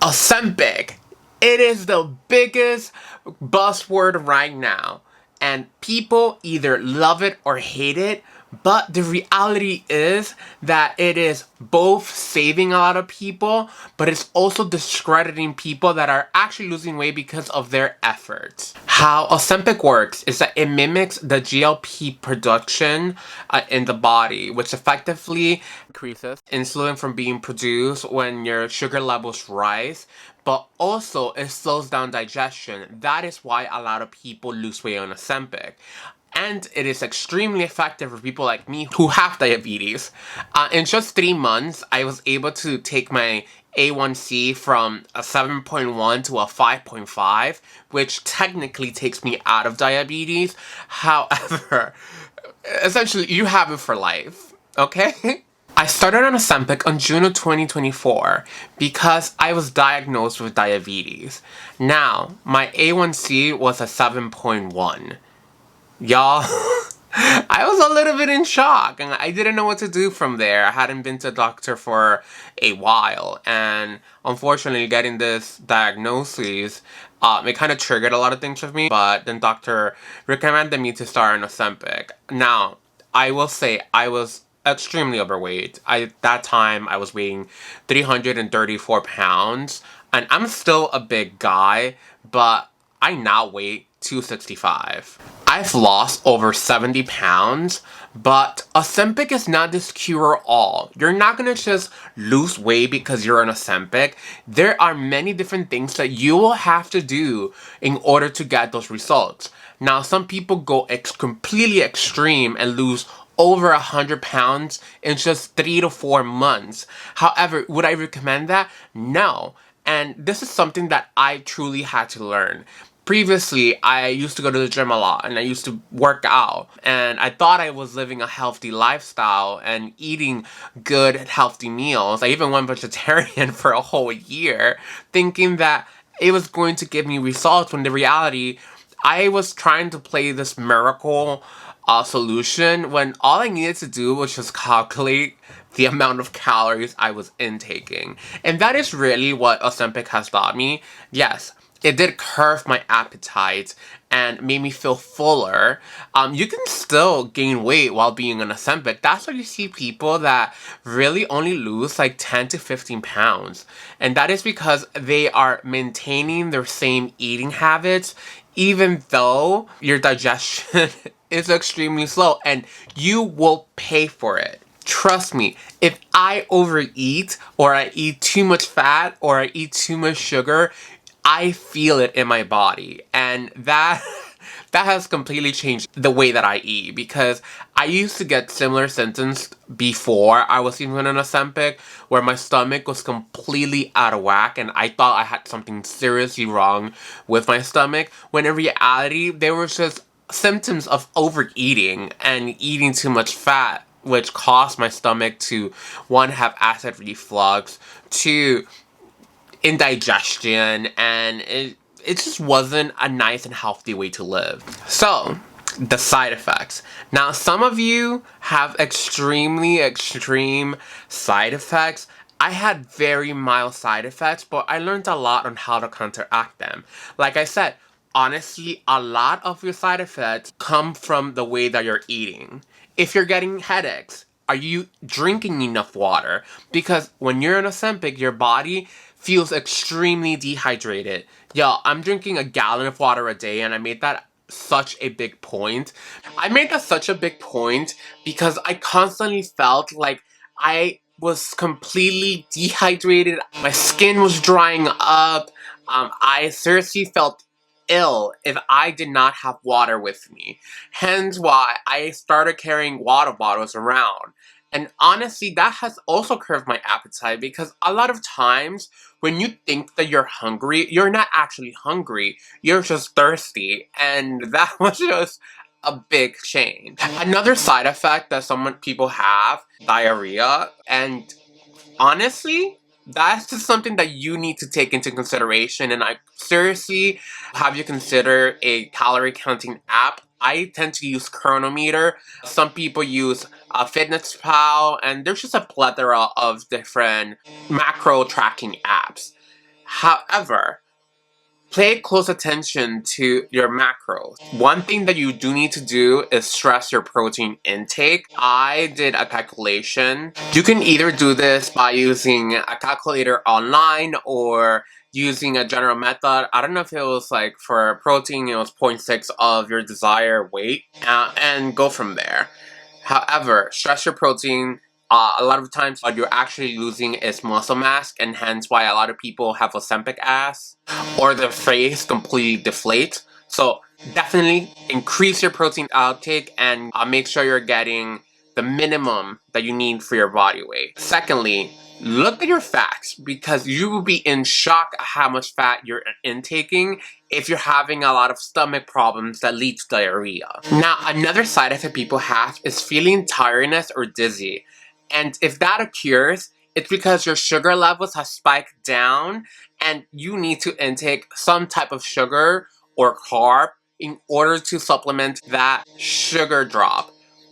Ozempic. It is the biggest buzzword right now. And people either love it or hate it. But the reality is that it is both saving a lot of people, but it's also discrediting people that are actually losing weight because of their efforts. How Ozempic works is that it mimics the GLP production in the body, which effectively increases insulin from being produced when your sugar levels rise, but also it slows down digestion. That is why a lot of people lose weight on Ozempic. And it is extremely effective for people like me who have diabetes. In just 3 months, I was able to take my A1C from a 7.1 to a 5.5, which technically takes me out of diabetes. However, essentially, you have it for life, okay? I started on Ozempic on June of 2024 because I was diagnosed with diabetes. Now, my A1C was a 7.1. Y'all, I was a little bit in shock and I didn't know what to do from there. I hadn't been to a doctor for a while, and unfortunately getting this diagnosis, it kind of triggered a lot of things with me, but then doctor recommended me to start on Ozempic. Now, I will say I was extremely overweight. At that time, I was weighing 334 pounds, and I'm still a big guy, but I now weigh 265. I've lost over 70 pounds, but Ozempic is not this cure-all. You're not gonna just lose weight because you're on Ozempic. There are many different things that you will have to do in order to get those results. Now, some people go completely extreme and lose over 100 pounds in just 3 to 4 months. However, would I recommend that? No. And this is something that I truly had to learn. Previously, I used to go to the gym a lot and I used to work out, and I thought I was living a healthy lifestyle and eating good, healthy meals. I even went vegetarian for a whole year, thinking that it was going to give me results, when the reality, I was trying to play this miracle solution when all I needed to do was just calculate the amount of calories I was intaking. And that is really what Ozempic has taught me. Yes, it did curb my appetite and made me feel fuller. You can still gain weight while being on Ozempic. That's why you see people that really only lose like 10 to 15 pounds. And that is because they are maintaining their same eating habits, even though your digestion is extremely slow, and you will pay for it. Trust me, if I overeat, or I eat too much fat, or I eat too much sugar, I feel it in my body, and that has completely changed the way that I eat, because I used to get similar symptoms before I was even on Ozempic, where my stomach was completely out of whack and I thought I had something seriously wrong with my stomach, when in reality, there was just symptoms of overeating and eating too much fat, which caused my stomach to, one, have acid reflux, two, indigestion, and it just wasn't a nice and healthy way to live. So, the side effects. Now, some of you have extremely extreme side effects. I had very mild side effects, but I learned a lot on how to counteract them. Like I said, honestly, a lot of your side effects come from the way that you're eating. If you're getting headaches, are you drinking enough water? Because when you're on Ozempic, your body feels extremely dehydrated. Yo, I'm drinking a gallon of water a day, and I made that such a big point. I made that such a big point because I constantly felt like I was completely dehydrated. My skin was drying up. I seriously felt ill if I did not have water with me. Hence why I started carrying water bottles around. And honestly, that has also curbed my appetite, because a lot of times when you think that you're hungry, you're not actually hungry. You're just thirsty. And that was just a big change. Another side effect that some people have, diarrhea. And honestly, that's just something that you need to take into consideration, and I seriously have you consider a calorie counting app I tend to use Chronometer. Some people use Fitness Pal, and there's just a plethora of different macro tracking apps. However, pay close attention to your macros. One thing that you do need to do is stress your protein intake. I did a calculation. You can either do this by using a calculator online or using a general method. I don't know if it was like for protein, it was zero point 0.6 of your desired weight, and go from there. However, stress your protein. A lot of times what you're actually losing is muscle mass, and hence why a lot of people have Ozempic ass or their face completely deflates. So definitely increase your protein outtake and make sure you're getting the minimum that you need for your body weight. Secondly, look at your fats, because you will be in shock at how much fat you're intaking if you're having a lot of stomach problems that lead to diarrhea. Now, another side effect people have is feeling tiredness or dizzy. And if that occurs, it's because your sugar levels have spiked down and you need to intake some type of sugar or carb in order to supplement that sugar drop.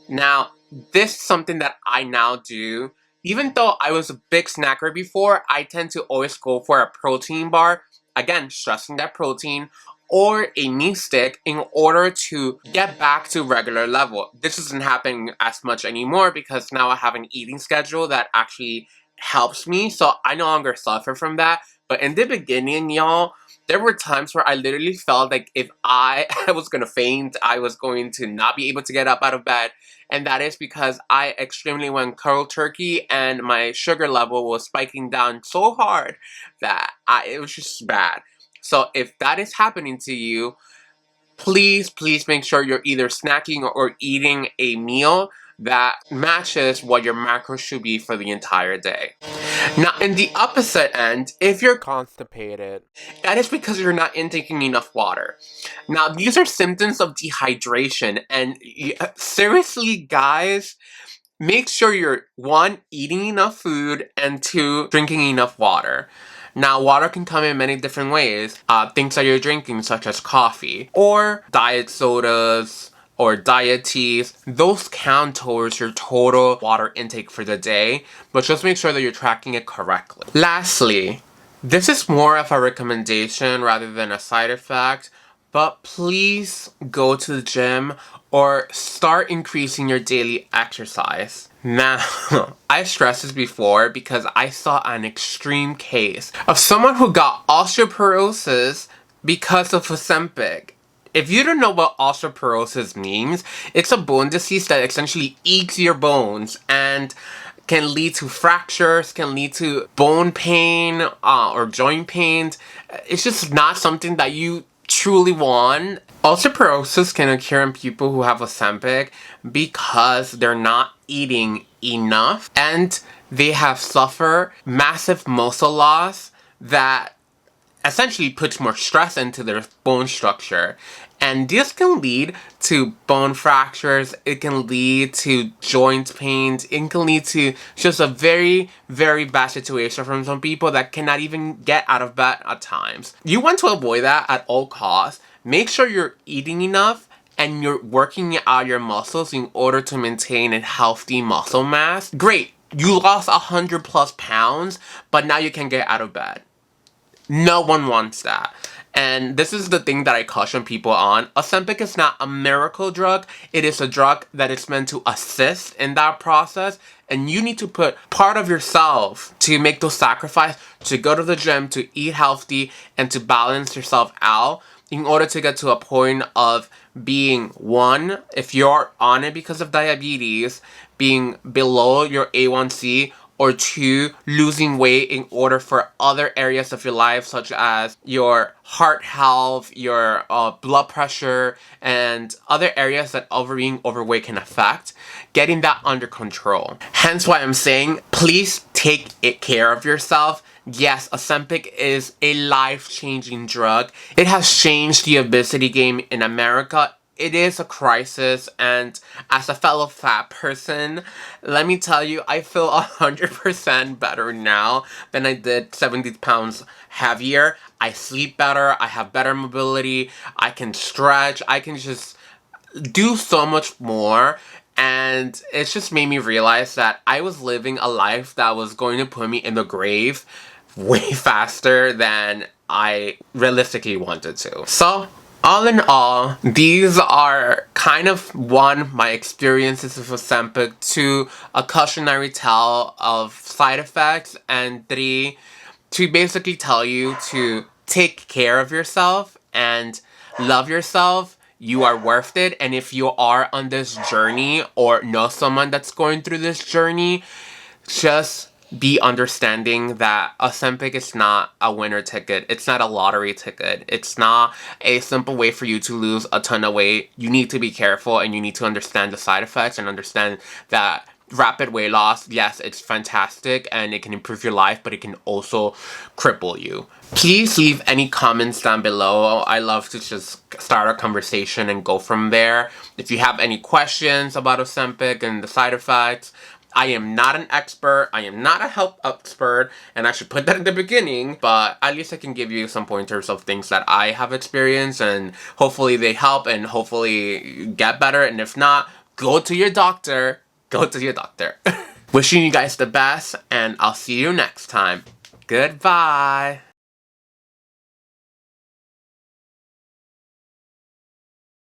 Now, this is something that I now do. Even though I was a big snacker before, I tend to always go for a protein bar. Again, stressing that protein, or a meat stick in order to get back to regular level. This isn't happening as much anymore because now I have an eating schedule that actually helps me, so I no longer suffer from that. But in the beginning, y'all, there were times where I literally felt like if I was gonna faint, I was going to not be able to get up out of bed. And that is because I extremely went cold turkey and my sugar level was spiking down so hard that it was just bad. So if that is happening to you, please make sure you're either snacking or eating a meal that matches what your macros should be for the entire day. Now, in the opposite end, if you're constipated, that is because you're not intaking enough water. Now, these are symptoms of dehydration, and seriously, guys, make sure you're, one, eating enough food, and two, drinking enough water. Now, water can come in many different ways. Things that you're drinking, such as coffee, or diet sodas, or diet teas. Those count towards your total water intake for the day, but just make sure that you're tracking it correctly. Lastly, this is more of a recommendation rather than a side effect, but please go to the gym or start increasing your daily exercise. Now, I stressed this before because I saw an extreme case of someone who got osteoporosis because of Ozempic. If you don't know what osteoporosis means, it's a bone disease that essentially eats your bones and can lead to fractures, can lead to bone pain or joint pains. It's just not something that you truly want. Osteoporosis can occur in people who have Ozempic because they're not eating enough and they have suffered massive muscle loss that essentially puts more stress into their bone structure. And this can lead to bone fractures, it can lead to joint pains, it can lead to just a very, very bad situation from some people that cannot even get out of bed at times. You want to avoid that at all costs. Make sure you're eating enough and you're working out your muscles in order to maintain a healthy muscle mass. Great, you lost 100 plus pounds, but now you can get out of bed. No one wants that. And this is the thing that I caution people on. Ozempic is not a miracle drug. It is a drug that is meant to assist in that process. And you need to put part of yourself to make those sacrifices, to go to the gym, to eat healthy, and to balance yourself out in order to get to a point of being, one, if you're on it because of diabetes, being below your A1C, or two, losing weight in order for other areas of your life, such as your heart health, your blood pressure, and other areas that being overweight can affect, getting that under control. Hence why I'm saying, please take care of yourself. Yes, Ozempic is a life-changing drug. It has changed the obesity game in America. It is a crisis, and as a fellow fat person, let me tell you, I feel 100% better now than I did 70 pounds heavier. I sleep better, I have better mobility, I can stretch, I can just do so much more. And it's just made me realize that I was living a life that was going to put me in the grave way faster than I realistically wanted to. So, all in all, these are kind of one, my experiences with Ozempic, two, a cautionary tale of side effects, and three, to basically tell you to take care of yourself and love yourself. You are worth it. And if you are on this journey or know someone that's going through this journey, just be understanding that Ozempic is not a winner ticket. It's not a lottery ticket. It's not a simple way for you to lose a ton of weight. You need to be careful and you need to understand the side effects and understand that rapid weight loss, yes, it's fantastic and it can improve your life, but it can also cripple you. Please leave any comments down below. I love to just start a conversation and go from there. If you have any questions about Ozempic and the side effects, I am not an expert, I am not a health expert, and I should put that in the beginning, but at least I can give you some pointers of things that I have experienced, and hopefully they help, and hopefully get better, and if not, go to your doctor. Go to your doctor. Wishing you guys the best, and I'll see you next time. Goodbye.